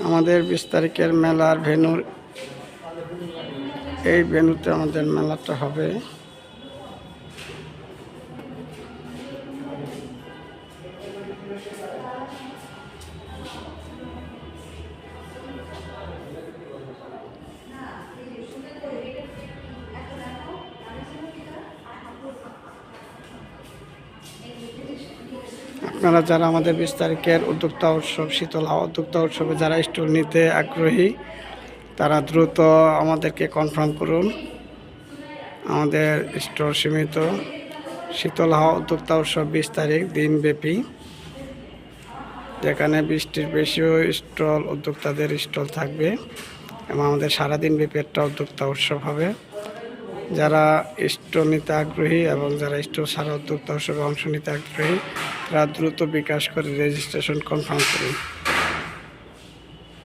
আমাদের 20 তারিখের মেলার ভেন্যুর এই ভেন্যুতে আমাদের মেলাটা হবে। আপনারা যারা আমাদের 20 তারিখের উদ্যোক্তা উৎসব শীতল হাওয়া উদ্যোক্তা উৎসবে যারা স্টল নিতে আগ্রহী তারা দ্রুত আমাদেরকে কনফার্ম করুন। আমাদের স্টল সীমিত। শীতল হাওয়া উদ্যোক্তা উৎসব 20 তারিখ দিনব্যাপী, যেখানে 20টির বেশিও স্টল উদ্যোক্তাদের স্টল থাকবে এবং আমাদের সারাদিন ব্যাপী একটা উদ্যোক্তা উৎসব হবে। যারা স্টল নিতে আগ্রহী এবং যারা স্টল সারা উদ্যোক্তা উৎসবে অংশ নিতে আগ্রহী তারা দ্রুত বিকাশ করে রেজিস্ট্রেশন কনফার্ম করুন।